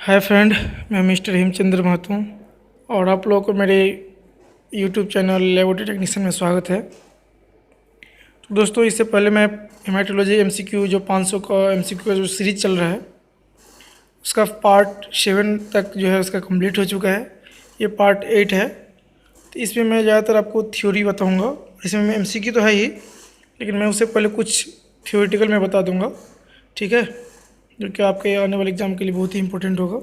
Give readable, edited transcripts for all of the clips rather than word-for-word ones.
Hi friend, मैं mister Hemchandra Mahato और आप लोगों को मेरे यूट्यूब चैनल लेबोरेटरी टेक्नीशियन में स्वागत है। तो दोस्तों, इससे पहले मैं हेमाटोलॉजी एमसीक्यू जो 500 का एमसीक्यू का जो सीरीज चल रहा है उसका पार्ट 7 तक जो है उसका कंप्लीट हो चुका है। ये पार्ट 8 है। तो इसमें मैं ज़्यादातर आपको थ्योरी बताऊँगा। इसमें मैं एमसीक्यू तो है ही, लेकिन मैं उससे पहले कुछ थ्योरेटिकल में बता दूँगा, ठीक है, जो कि आपके आने वाले एग्ज़ाम के लिए बहुत ही इंपॉर्टेंट होगा,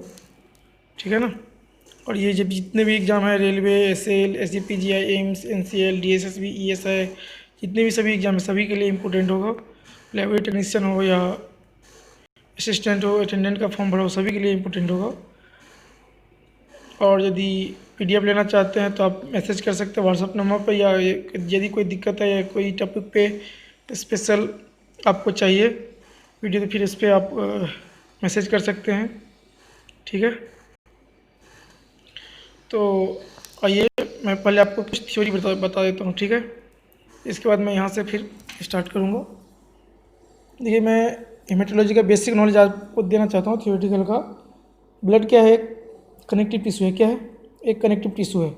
ठीक है ना। और ये जब जितने भी एग्ज़ाम है, railway, SL, SGPGI, AIIMS, NCL, DSSB, ESI, जितने भी सभी एग्ज़ाम है सभी के लिए इंपॉर्टेंट होगा। लेबोरेटरी टेक्नीशियन हो या असिस्टेंट हो, अटेंडेंट का फॉर्म भरा हो, सभी के लिए इंपॉर्टेंट होगा। और यदि पीडीएफ लेना चाहते हैं तो आप मैसेज कर सकते हैं व्हाट्सअप नंबर पर, या यदि कोई दिक्कत है या कोई टॉपिक पे स्पेशल आपको चाहिए वीडियो, तो फिर इस पर आप मैसेज कर सकते हैं, ठीक है। तो आइए मैं पहले आपको कुछ थ्योरी बता देता हूँ, ठीक है। इसके बाद मैं यहाँ से फिर स्टार्ट करूँगा। देखिए, मैं हेमेटोलॉजी का बेसिक नॉलेज आपको देना चाहता हूँ थ्योरेटिकल का। ब्लड क्या है? एक कनेक्टिव टिश्यू है। क्या है? एक कनेक्टिव टिश्यू है।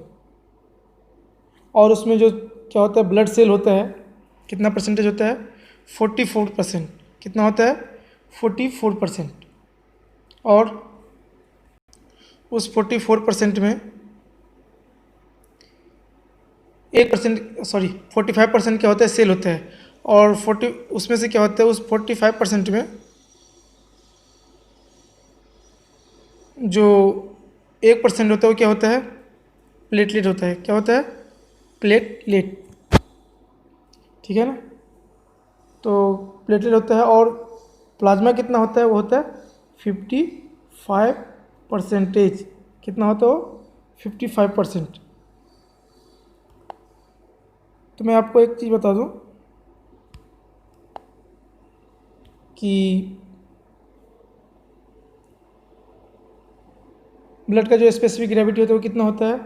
और उसमें जो क्या होता है, ब्लड सेल होता है, कितना परसेंटेज होता है? 44%। कितना होता है? 44%। और उस 44% में 45% क्या होता है? सेल होता है। और 40 उसमें से क्या होता है, उस 45% में जो 1% होता है वो क्या होता है? प्लेटलेट होता है। क्या होता है? प्लेटलेट, ठीक है ना। तो प्लेटलेट होता है। और प्लाज्मा कितना होता है? वो होता है 55%। कितना होता है वो? 55%। तो मैं आपको एक चीज़ बता दूं कि ब्लड का जो स्पेसिफिक ग्रेविटी होता है वो कितना होता है?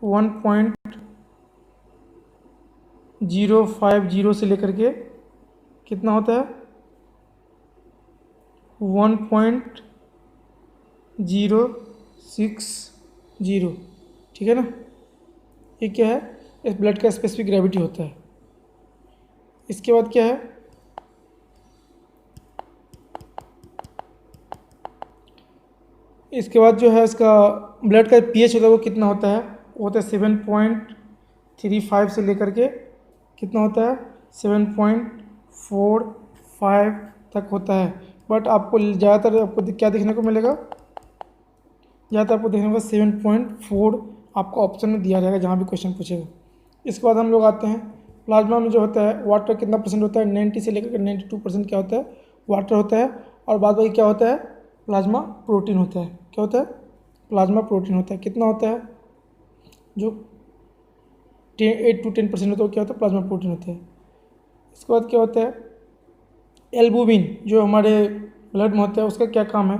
1.050 से लेकर के कितना होता है? 1.060, ठीक है ना। ये क्या है? इस ब्लड का स्पेसिफिक ग्रेविटी होता है। इसके बाद क्या है? इसके बाद जो है इसका ब्लड का पीएच होता है वो कितना होता है? वो होता है 7.35 से लेकर के कितना होता है? 7.45 तक होता है। बट आपको ज़्यादातर आपको क्या देखने को मिलेगा? ज़्यादातर आपको देखने को 7.4 आपको ऑप्शन में दिया जाएगा जहाँ भी क्वेश्चन पूछेगा। इसके बाद हम लोग आते हैं प्लाज्मा में जो होता है वाटर कितना परसेंट होता है? 90 से लेकर 92% क्या होता है? वाटर होता है। और बाद बाकी क्या होता है? प्लाज्मा प्रोटीन होता है। क्या होता है? प्लाज्मा प्रोटीन होता है। कितना होता है? जो 8 to 10% होता है वो क्या होता है? प्लाज्मा प्रोटीन होता है। इसके बाद क्या होता है? एल्बुमिन जो हमारे ब्लड में होता है उसका क्या काम है?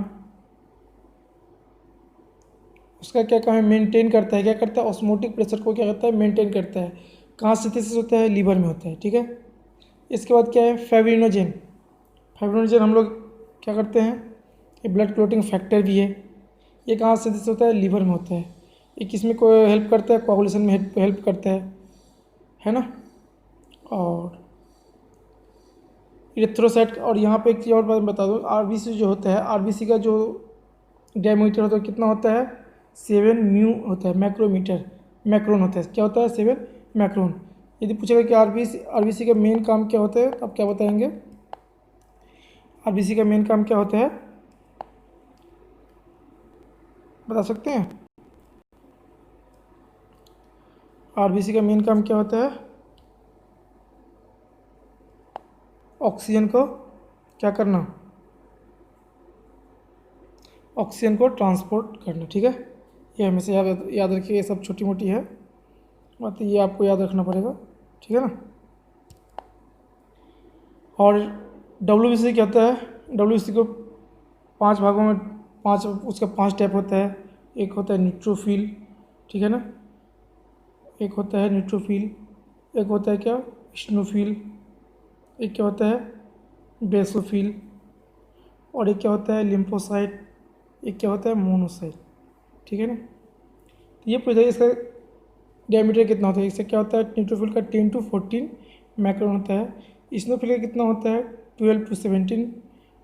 उसका क्या काम है? मेंटेन करता है। क्या करता है? ऑस्मोटिक प्रेशर को क्या करता है? मेंटेन करता है। कहाँ सिंथेसिस होता है? लीवर में होता है, ठीक है। इसके बाद क्या है? फाइब्रिनोजेन। फाइब्रिनोजेन हम लोग क्या करते हैं? ये ब्लड क्लोटिंग फैक्टर भी है। ये कहाँ सिंथेसिस होता है? लीवर में होता है। ये किस में को हेल्प करता है? कोआगुलेशन में हेल्प करता है ना। और इरेथ्रोसाइट। और यहाँ पे एक चीज़ और बात बता दूँ, आरबीसी जो होता है, आरबीसी का जो डायमीटर होता है कितना होता है? 7 म्यू होता है। मैक्रोन होता है। क्या होता है? 7 मैक्रोन। यदि पूछेगा कि आरबीसी का मेन काम क्या होता है, तो आप क्या बताएंगे? आरबीसी का मेन काम क्या होता है, बता सकते हैं? आरबीसी का मेन काम क्या होता है? ऑक्सीजन को क्या करना? ऑक्सीजन को ट्रांसपोर्ट करना, ठीक है। ये हमेशा याद रखिए। ये सब छोटी मोटी है बात, ये आपको याद रखना पड़ेगा, ठीक है ना। और डब्ल्यूबीसी क्या होता है? डब्ल्यूबीसी को 5 भागों में, 5 उसका 5 टाइप होता है। एक होता है न्यूट्रोफिल, ठीक है ना। एक होता है न्यूट्रोफिल, एक होता है क्या? स्नोफिल, एक क्या होता है? बेसोफिल, और एक क्या होता है? लिम्फोसाइट, एक क्या होता है मोनोसाइट, ठीक है ना। तो ये पूछा इसका डायमीटर कितना होता है, इससे क्या होता है न्यूट्रोफिल का 10 to 14 माइक्रोन होता है, इस्नोफिल का कितना होता है 12 to 17,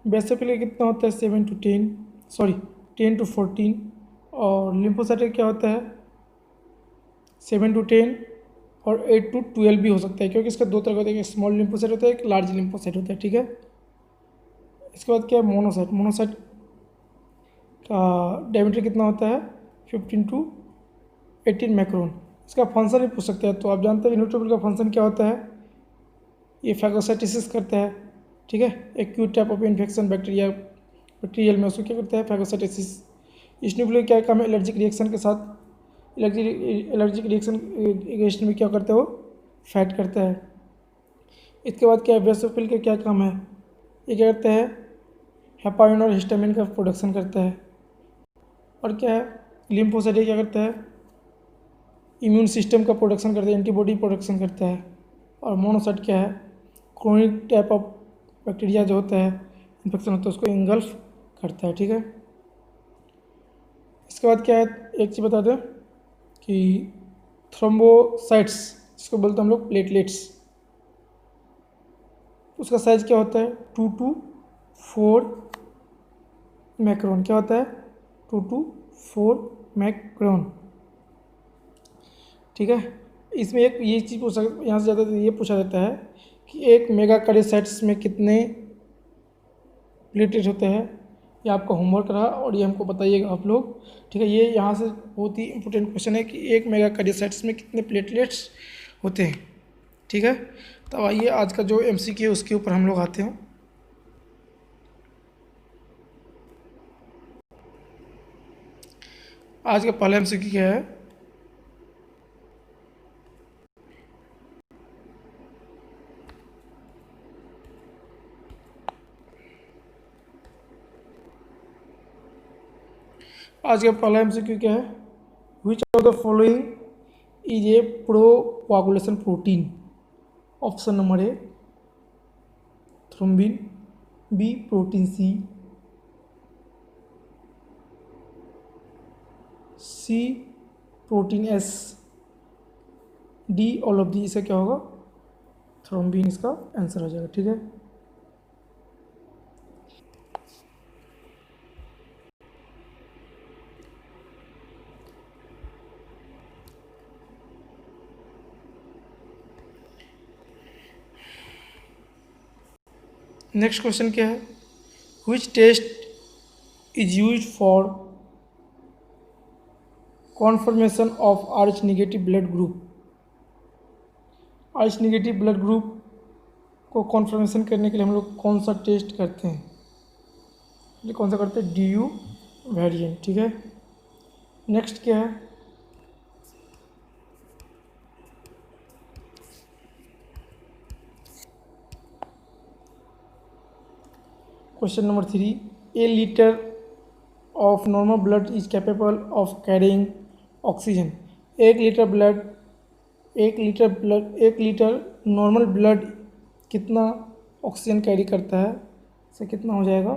बेसोफिल का कितना होता है 7 to 10 सॉरी 10 to 14, और लिम्फोसाइट का क्या होता है 7 to 10 और 8 to 12 भी हो सकता है, क्योंकि इसका दो तरह का होता है, एक स्मॉल लिम्फोसाइट होता है, एक लार्ज लिम्फोसाइट होता है, ठीक है। इसके बाद क्या है मोनोसाइट, मोनोसाइट का डायमीटर कितना होता है 15 to 18 माइक्रोन। इसका फंक्शन भी पूछ सकते हैं, तो आप जानते हैं न्यूट्रोफिल का फंक्शन क्या होता है, ये फैगोसाइटोसिस करता है, ठीक है। Acute type of infection bacterial में उसको क्या करता है फैगोसाइटोसिस। इस्नोफिल क्या काम है एलर्जिक रिएक्शन के साथ एलर्जिक रिएक्शन में क्या करता है वो फैट करता है। इसके बाद क्या है बेसोफिल का क्या काम है, ये क्या करता है हेपारिन और हिस्टामिन का प्रोडक्शन करता है। और क्या है लिम्फोसाइट क्या करता है इम्यून सिस्टम का प्रोडक्शन करता है, एंटीबॉडी प्रोडक्शन करता है। और मोनोसाइट क्या है क्रोनिक टाइप ऑफ बैक्टीरिया जो होता है इन्फेक्शन होता है उसको इंगल्फ करता है, ठीक है। इसके बाद क्या है एक चीज़ बता दें कि थ्रोम्बोसाइट्स जिसको बोलते हैं हम लोग प्लेटलेट्स, उसका साइज क्या होता है 2 to 4 मैक्रोन, क्या होता है 2 to 4 मैक्रोन, ठीक है। इसमें एक ये चीज़ यहाँ से ज़्यादा ये पूछा जाता है कि एक मेगा कार्डियोसाइट्स में कितने प्लेटलेट होते हैं, ये आपका होमवर्क रहा और ये हमको बताइएगा आप लोग, ठीक है। ये यहाँ से बहुत ही इंपॉर्टेंट क्वेश्चन है कि एक मेगा कार्डियोसाइट्स में कितने प्लेटलेट्स होते हैं, ठीक है। तो आइए आज का जो एमसीक्यू है उसके ऊपर हम लोग आते हैं। आज का पहला एमसीक्यू क्या है, आज का पहला एमसीक्यू क्या है which of the following is a procoagulation protein. Option number A thrombin, B protein C protein S, D all of the. इसका क्या होगा थ्रोम्बिन इसका आंसर हो जाएगा, ठीक है। नेक्स्ट क्वेश्चन क्या है which test is use for confirmation of Rh negative blood group. Rh negative blood group को कॉन्फर्मेशन करने के लिए हम लोग कौन सा टेस्ट करते हैं, ये कौन सा करते हैं DU वेरिएंट, ठीक है। नेक्स्ट क्या है question number 3 A litre of normal blood is capable of carrying oxygen. एक लीटर नॉर्मल ब्लड कितना ऑक्सीजन कैरी करता है, से कितना हो जाएगा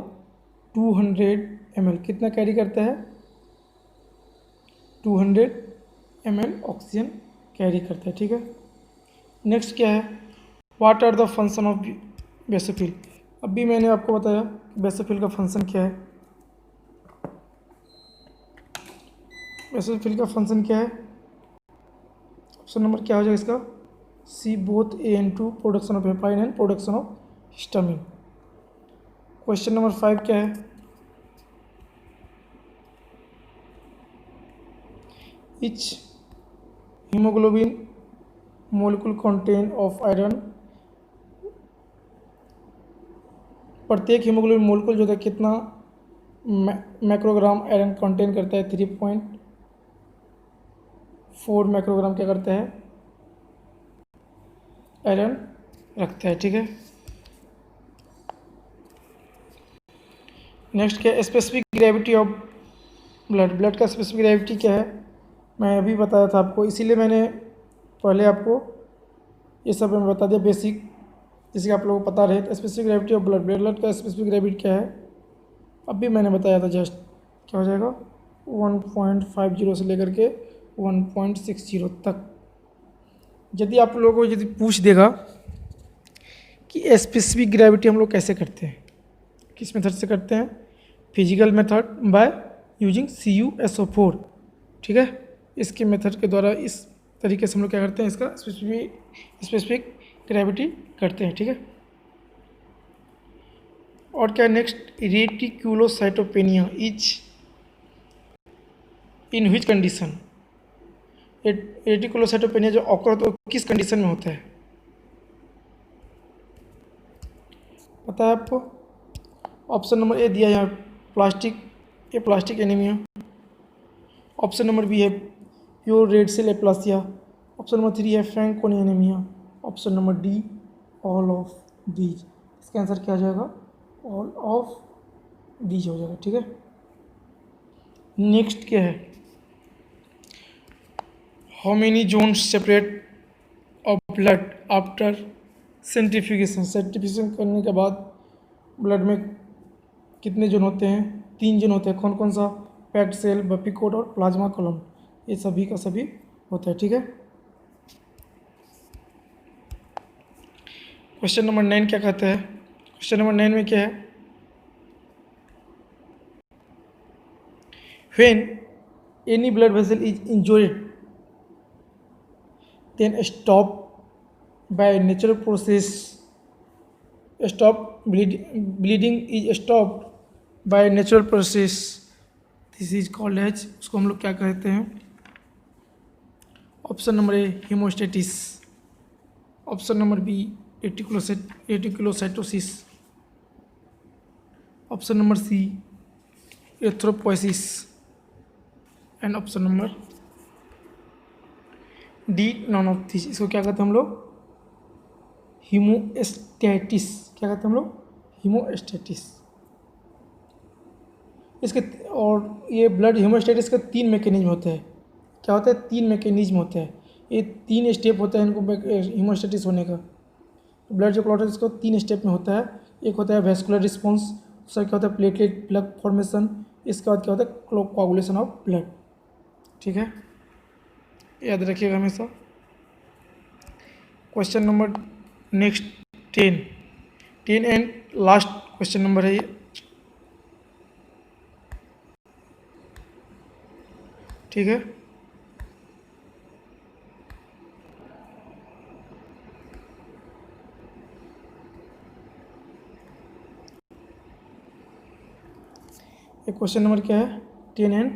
200 ml, कितना कैरी करता है 200 ml ऑक्सीजन कैरी करता है, ठीक है। नेक्स्ट क्या है what are the function of basophil. अभी मैंने आपको बताया बेसोफिल का फंक्शन क्या है, बेसोफिल का फंक्शन क्या है, ऑप्शन नंबर क्या हो जाएगा इसका C both A and two production of heparin and production of histamine. Question number 5 क्या है each haemoglobin molecule content of iron. प्रत्येक हीमोग्लोबिन मोलिक्यूल जो है कितना माइक्रोग्राम आयरन कंटेन करता है 3.4 माइक्रोग्राम क्या करता है आयरन रखता है, ठीक है। नेक्स्ट क्या है स्पेसिफिक ग्रेविटी ऑफ ब्लड का स्पेसिफिक ग्रेविटी क्या है, मैं अभी बताया था आपको, इसीलिए मैंने पहले आपको ये सब मैं बता दिया बेसिक, जिससे आप लोगों को पता रहे। स्पेसिफिक ग्रेविटी ऑफ ब्लड का स्पेसिफिक ग्रेविटी क्या है अभी मैंने बताया था जस्ट, क्या हो जाएगा 1.50 से लेकर के 1.60 तक। यदि आप लोगों को यदि पूछ देगा कि स्पेसिफिक ग्रेविटी हम लोग कैसे करते हैं, किस मेथड से करते हैं, physical method by using CuSO4, ठीक है। इसके मेथड के द्वारा इस तरीके से हम लोग क्या करते हैं, इसका स्पेसिफिक ग्रेविटी करते हैं, ठीक है। और क्या next, reticulocytopenia is in which condition. Reticulocytopenia जो ऑकर होता है किस कंडीशन में होता है, पता है आपको? ऑप्शन नंबर ए दिया यहाँ plastic anaemia, option number B है pure red cell aplasia, option number 3 है Fanconi anaemia, option number D all of these. इसका आंसर क्या हो जाएगा, ऑल ऑफ दीज हो जाएगा, ठीक है। नेक्स्ट क्या है, how many zones separate of blood after centrifugation करने के बाद ब्लड में कितने जोन होते हैं, 3 जोन होते हैं। कौन कौन सा, पैक्ड सेल, बपीकोट और प्लाज्मा कॉलम, ये सभी का सभी होता है, ठीक है। क्वेश्चन नंबर 9 क्या कहता है, क्वेश्चन नंबर 9 में क्या है, when any blood vessel is injured then stop by natural process, bleeding is stopped by natural process, this is called as, उसको हम लोग क्या कहते हैं, option number A haemostasis, option number B reticulocytosis, option number C erythropoiesis and option number D none of this. इसको क्या कहते हैं हम लोग, हीमोस्टेटिस, क्या कहते हैं हम लोग, हीमोस्टेटिस। इसके और ये ब्लड हीमोस्टेटिस के 3 मैकेनिज्म होते हैं, क्या होता है, 3 मैकेनिज्म होते हैं, ये 3 स्टेप होता है इनको हीमोस्टेटिस होने का। ब्लड जो क्लॉट है इसको 3 स्टेप में होता है, एक होता है वेस्कुलर रिस्पॉन्स, दूसरा क्या होता है प्लेटलेट प्लग फॉर्मेशन, इसके बाद क्या होता है कोआगुलेशन ऑफ ब्लड, ठीक है, याद रखिएगा हमेशा। Question number next 10 and last question number है ये, ठीक है। ये क्वेश्चन नंबर क्या है, 10 एंड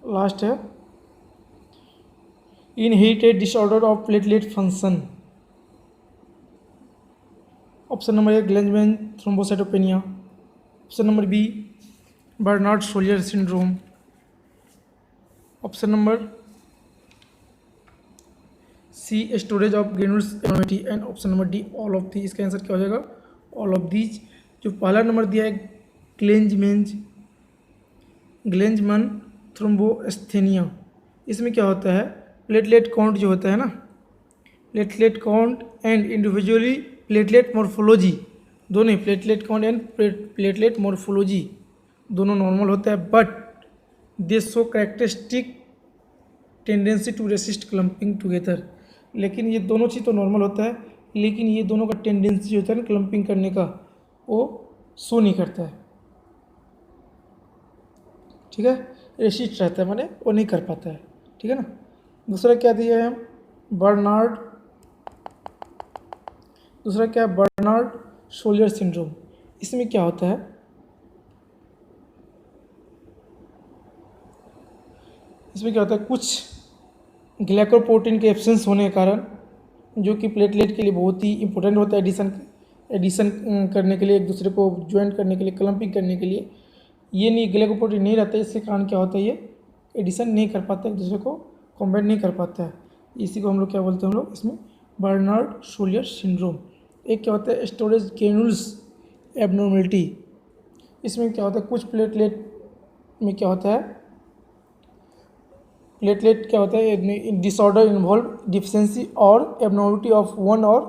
लास्ट है, inherited disorder of platelet function. Option number A Glanzmann thrombocytopenia, option number B Bernard Soulier syndrome, option number C storage of granules abnormality and option number D all of these. इसका answer क्या हो जाएगा, all of these. जो पहला number दिया है ग्लेंजमैन थ्रोम्बोस्थेनिया, इसमें क्या होता है, प्लेटलेट काउंट जो होता है ना, platelet count and individually platelet morphology, दोनों platelet count and platelet morphology दोनों नॉर्मल होता है, but they show characteristic tendency to resist clumping together. लेकिन ये दोनों चीज़ तो नॉर्मल होता है, लेकिन ये दोनों का टेंडेंसी जो होता है ना क्लम्पिंग करने का, वो शो नहीं करता है, ठीक है, रेसिस्ट रहता है, माने वो नहीं कर पाता है, ठीक है ना। दूसरा क्या दिया है, बर्नार्ड शोलियर सिंड्रोम। इसमें क्या होता है, इसमें क्या होता है, कुछ ग्लाइकोप्रोटीन के एब्सेंस होने के कारण, जो कि प्लेटलेट के लिए बहुत ही इंपॉर्टेंट होता है एडिशन करने के लिए, एक दूसरे को ज्वाइन करने के लिए, क्लम्पिंग करने के लिए, ये नहीं ग्लाइकोप्रोटीन नहीं रहता है, इसके कारण क्या होता है, ये एडिशन नहीं कर पाता है, एक दूसरे को कॉम्बाइन नहीं कर पाता है, इसी को हम लोग क्या बोलते हैं, हम लोग इसमें बर्नार्ड शोलियर सिंड्रोम। एक क्या होता है स्टोरेज ग्रेन्यूल्स एब्नॉर्मलिटी, इसमें क्या होता है, कुछ प्लेटलेट में क्या होता है, प्लेटलेट क्या होता है, disorder involve deficiency or abnormality of one or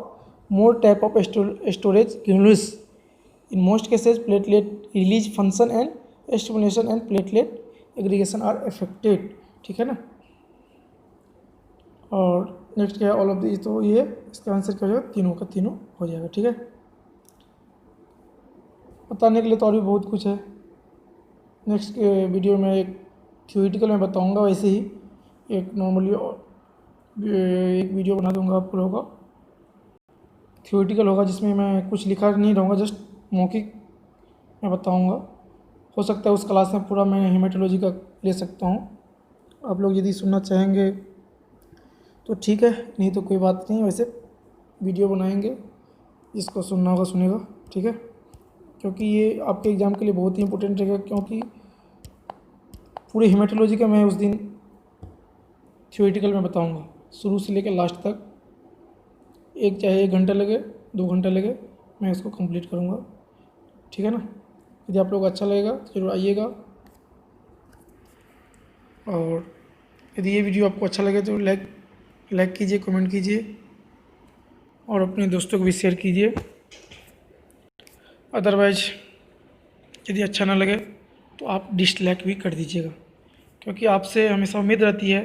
more type of storage granules. In most cases platelet release function and stimulation and platelet aggregation are affected, ठीक है ना। और नेक्स्ट क्या है, ऑल ऑफ दिस, तो ये इसका आंसर क्या हो जाएगा, तीनों का तीनों हो जाएगा, ठीक है। बताने के लिए तो और भी बहुत कुछ है। नेक्स्ट वीडियो में एक थ्योरेटिकल में बताऊंगा, वैसे ही एक नॉर्मली एक वीडियो बना दूंगा आप लोगों का, थ्योरेटिकल होगा जिसमें मैं कुछ लिखा नहीं रहूँगा, जस्ट मौखिक मैं बताऊंगा। हो सकता है उस क्लास में पूरा मैं हेमेटोलॉजी का ले सकता हूँ, आप लोग यदि सुनना चाहेंगे तो ठीक है, नहीं तो कोई बात नहीं, वैसे वीडियो बनाएंगे, जिसको सुनना होगा सुनेगा, ठीक है। क्योंकि ये आपके एग्ज़ाम के लिए बहुत ही इंपॉर्टेंट रहेगा, क्योंकि पूरे हेमेटोलॉजी का मैं उस दिन थ्योरेटिकल में बताऊंगा, शुरू से लेकर लास्ट तक, एक चाहे 1 घंटा लगे 2 घंटा लगे, मैं इसको कंप्लीट करूंगा, ठीक है ना। यदि आप लोग अच्छा लगेगा तो जरूर आइएगा, और यदि ये वीडियो आपको अच्छा लगे तो लाइक कीजिए, कमेंट कीजिए, और अपने दोस्तों को भी शेयर कीजिए। अदरवाइज यदि अच्छा ना लगे तो आप डिसलाइक भी कर दीजिएगा, क्योंकि आपसे हमेशा उम्मीद रहती है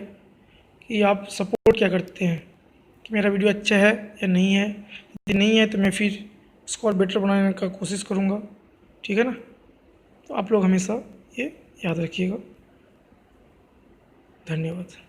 कि आप सपोर्ट क्या करते हैं, कि मेरा वीडियो अच्छा है या नहीं है। यदि नहीं है तो मैं फिर इसको और बेटर बनाने का कोशिश करूँगा, ठीक है ना। तो आप लोग हमेशा ये याद रखिएगा। धन्यवाद।